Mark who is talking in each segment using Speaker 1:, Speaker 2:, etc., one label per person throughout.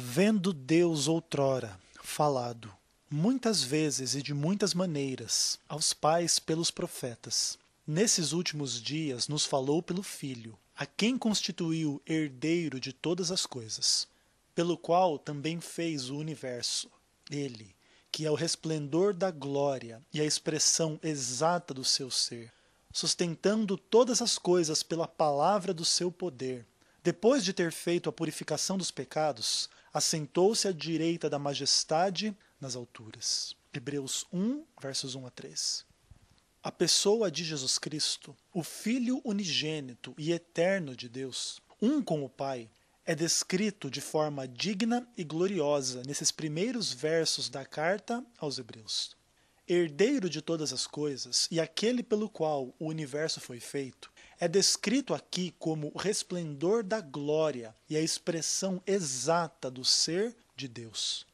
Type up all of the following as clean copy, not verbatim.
Speaker 1: Havendo Deus outrora falado, muitas vezes e de muitas maneiras, aos pais pelos profetas, nesses últimos dias nos falou pelo Filho, a quem constituiu herdeiro de todas as coisas, pelo qual também fez o universo. Ele, que é o resplendor da glória e a expressão exata do seu ser, sustentando todas as coisas pela palavra do seu poder, depois de ter feito a purificação dos pecados, assentou-se à direita da majestade nas alturas. Hebreus 1, versos 1 a 3. A pessoa de Jesus Cristo, o Filho unigênito e eterno de Deus, um com o Pai, é descrito de forma digna e gloriosa nesses primeiros versos da carta aos Hebreus. Herdeiro de todas as coisas e aquele pelo qual o universo foi feito, é descrito aqui como o resplendor da glória e a expressão exata do ser de Deus.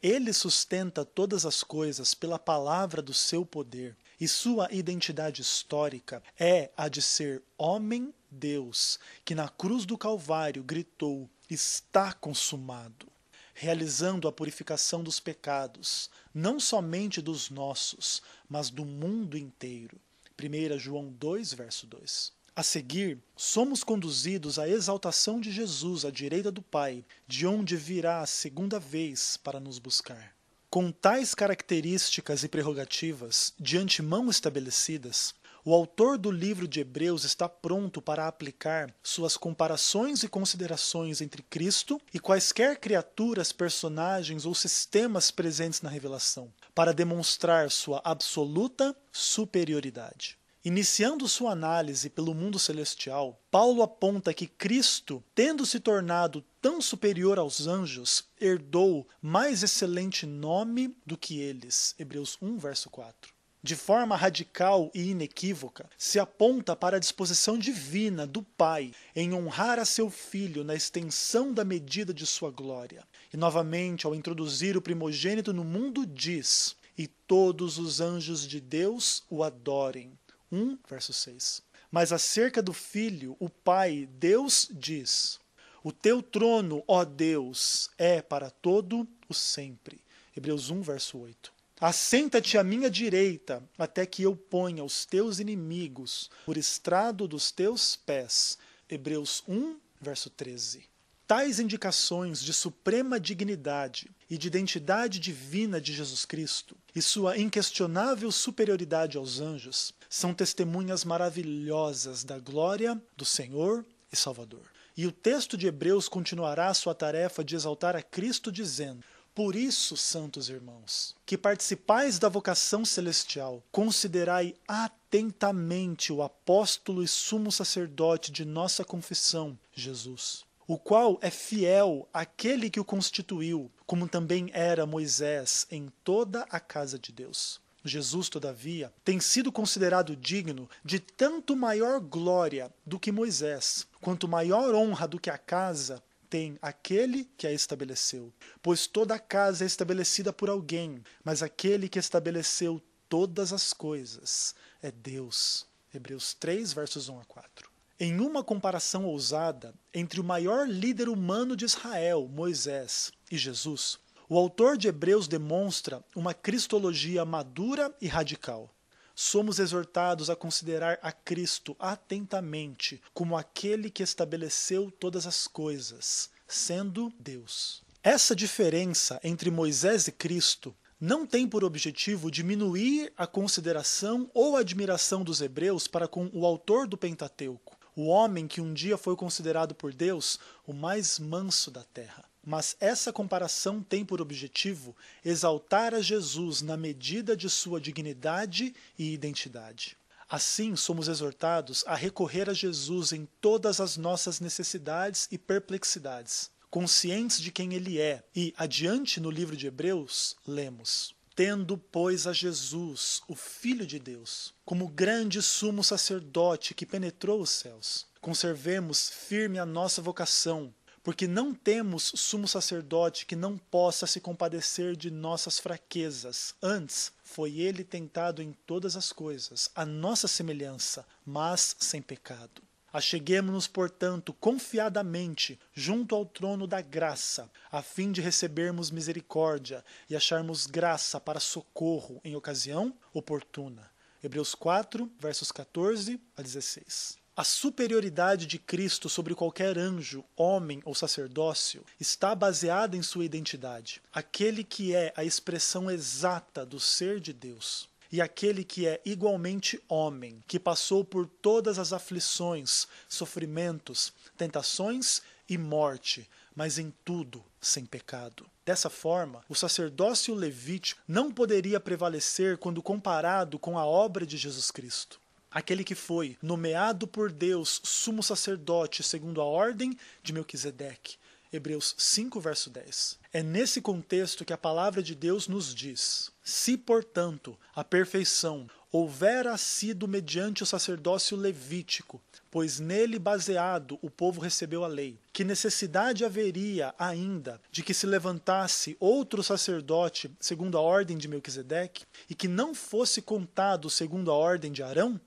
Speaker 1: Ele sustenta todas as coisas pela palavra do seu poder, e sua identidade histórica é a de ser homem-Deus, que na cruz do Calvário gritou: "Está consumado", realizando a purificação dos pecados, não somente dos nossos, mas do mundo inteiro. 1 João 2, verso 2. A seguir, somos conduzidos à exaltação de Jesus à direita do Pai, de onde virá a segunda vez para nos buscar. Com tais características e prerrogativas de antemão estabelecidas, o autor do livro de Hebreus está pronto para aplicar suas comparações e considerações entre Cristo e quaisquer criaturas, personagens ou sistemas presentes na revelação, para demonstrar sua absoluta superioridade. Iniciando sua análise pelo mundo celestial, Paulo aponta que Cristo, tendo se tornado tão superior aos anjos, herdou mais excelente nome do que eles. Hebreus 1, verso 4. De forma radical e inequívoca, se aponta para a disposição divina do Pai em honrar a seu Filho na extensão da medida de sua glória. E novamente, ao introduzir o primogênito no mundo, diz: "E todos os anjos de Deus o adorem." 1, verso 6. Mas acerca do Filho, o Pai, Deus, diz: "O teu trono, ó Deus, é para todo o sempre." Hebreus 1, verso 8. "Assenta-te à minha direita, até que eu ponha os teus inimigos por estrado dos teus pés." Hebreus 1, verso 13. Tais indicações de suprema dignidade e de identidade divina de Jesus Cristo e sua inquestionável superioridade aos anjos são testemunhas maravilhosas da glória do Senhor e Salvador. E o texto de Hebreus continuará sua tarefa de exaltar a Cristo dizendo: "Por isso, santos irmãos, que participais da vocação celestial, considerai atentamente o apóstolo e sumo sacerdote de nossa confissão, Jesus, o qual é fiel àquele que o constituiu, como também era Moisés em toda a casa de Deus. Jesus, todavia, tem sido considerado digno de tanto maior glória do que Moisés, quanto maior honra do que a casa tem aquele que a estabeleceu. Pois toda a casa é estabelecida por alguém, mas aquele que estabeleceu todas as coisas é Deus." Hebreus 3, versos 1 a 4. Em uma comparação ousada entre o maior líder humano de Israel, Moisés, e Jesus, o autor de Hebreus demonstra uma cristologia madura e radical. Somos exortados a considerar a Cristo atentamente como aquele que estabeleceu todas as coisas, sendo Deus. Essa diferença entre Moisés e Cristo não tem por objetivo diminuir a consideração ou admiração dos hebreus para com o autor do Pentateuco, o homem que um dia foi considerado por Deus o mais manso da terra. Mas essa comparação tem por objetivo exaltar a Jesus na medida de sua dignidade e identidade. Assim, somos exortados a recorrer a Jesus em todas as nossas necessidades e perplexidades, conscientes de quem Ele é. E, adiante no livro de Hebreus, lemos: "Tendo, pois, a Jesus, o Filho de Deus, como grande sumo sacerdote que penetrou os céus, conservemos firme a nossa vocação, porque não temos sumo sacerdote que não possa se compadecer de nossas fraquezas. Antes, foi ele tentado em todas as coisas, à nossa semelhança, mas sem pecado. Acheguemo-nos, portanto, confiadamente junto ao trono da graça, a fim de recebermos misericórdia e acharmos graça para socorro em ocasião oportuna. Hebreus 4, versos 14 a 16. A superioridade de Cristo sobre qualquer anjo, homem ou sacerdócio está baseada em sua identidade. Aquele que é a expressão exata do ser de Deus. E aquele que é igualmente homem, que passou por todas as aflições, sofrimentos, tentações e morte, mas em tudo sem pecado. Dessa forma, o sacerdócio levítico não poderia prevalecer quando comparado com a obra de Jesus Cristo. Aquele que foi nomeado por Deus sumo sacerdote segundo a ordem de Melquisedeque. Hebreus 5, verso 10. É nesse contexto que a palavra de Deus nos diz: se, portanto, a perfeição houvera sido mediante o sacerdócio levítico, pois nele baseado o povo recebeu a lei, que necessidade haveria ainda de que se levantasse outro sacerdote segundo a ordem de Melquisedeque, e que não fosse contado segundo a ordem de Arão?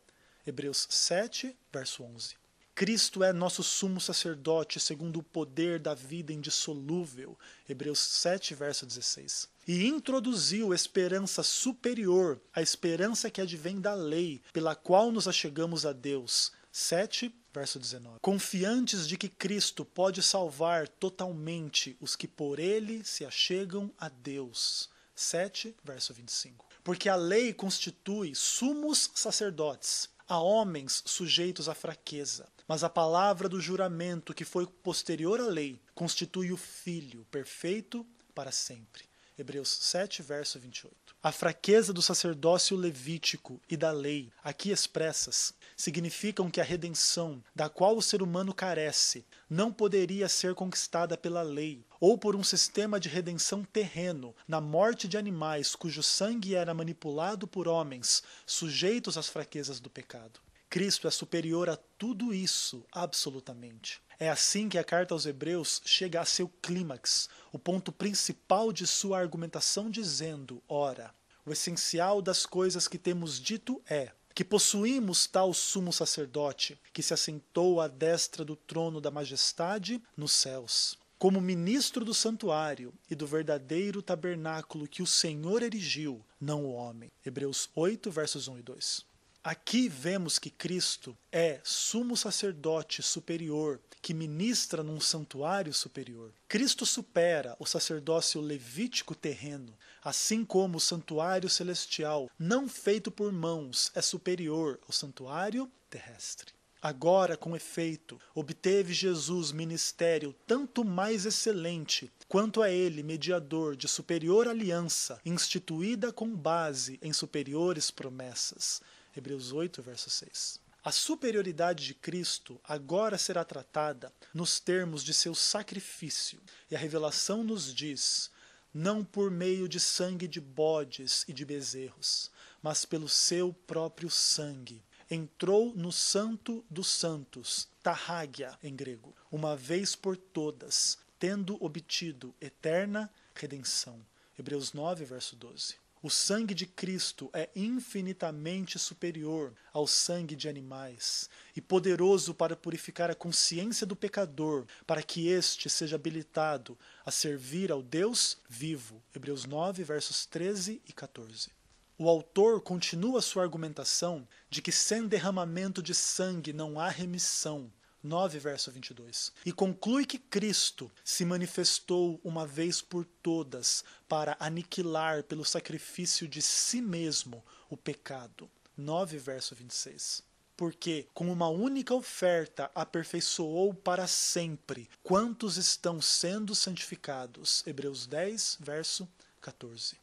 Speaker 1: Hebreus 7, verso 11. Cristo é nosso sumo sacerdote segundo o poder da vida indissolúvel. Hebreus 7, verso 16. E introduziu esperança superior à esperança que advém da lei, pela qual nos achegamos a Deus. 7, verso 19. Confiantes de que Cristo pode salvar totalmente os que por ele se achegam a Deus. 7, verso 25. Porque a lei constitui sumos sacerdotes a homens sujeitos à fraqueza, mas a palavra do juramento que foi posterior à lei constitui o Filho perfeito para sempre. Hebreus 7, verso 28. A fraqueza do sacerdócio levítico e da lei, aqui expressas, significam que a redenção, da qual o ser humano carece, não poderia ser conquistada pela lei, ou por um sistema de redenção terreno, na morte de animais cujo sangue era manipulado por homens, sujeitos às fraquezas do pecado. Cristo é superior a tudo isso, absolutamente. É assim que a carta aos Hebreus chega a seu clímax, o ponto principal de sua argumentação, dizendo: ora, o essencial das coisas que temos dito é que possuímos tal sumo sacerdote, que se assentou à destra do trono da majestade nos céus, como ministro do santuário e do verdadeiro tabernáculo que o Senhor erigiu, não o homem. Hebreus 8, versos 1 e 2. Aqui vemos que Cristo é sumo sacerdote superior, que ministra num santuário superior. Cristo supera o sacerdócio levítico terreno, assim como o santuário celestial, não feito por mãos, é superior ao santuário terrestre. Agora, com efeito, obteve Jesus ministério tanto mais excelente, quanto é ele mediador de superior aliança, instituída com base em superiores promessas. Hebreus 8, verso 6. A superioridade de Cristo agora será tratada nos termos de seu sacrifício, e a revelação nos diz: não por meio de sangue de bodes e de bezerros, mas pelo seu próprio sangue. Entrou no Santo dos Santos, Tarrágia em grego, uma vez por todas, tendo obtido eterna redenção. Hebreus 9, verso 12. O sangue de Cristo é infinitamente superior ao sangue de animais e poderoso para purificar a consciência do pecador, para que este seja habilitado a servir ao Deus vivo. Hebreus 9, versos 13 e 14. O autor continua sua argumentação de que sem derramamento de sangue não há remissão. 9, verso 22. E conclui que Cristo se manifestou uma vez por todas para aniquilar pelo sacrifício de si mesmo o pecado. 9, verso 26. Porque com uma única oferta aperfeiçoou para sempre quantos estão sendo santificados. Hebreus 10, verso 14.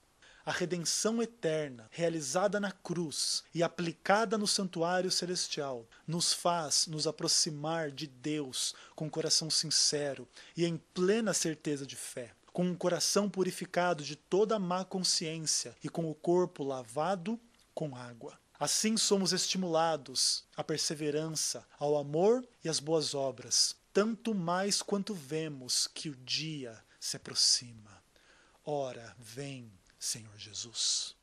Speaker 1: A redenção eterna, realizada na cruz e aplicada no santuário celestial, nos faz nos aproximar de Deus com coração sincero e em plena certeza de fé, com um coração purificado de toda má consciência e com o corpo lavado com água. Assim somos estimulados à perseverança, ao amor e às boas obras, tanto mais quanto vemos que o dia se aproxima. Ora, vem, Senhor Jesus.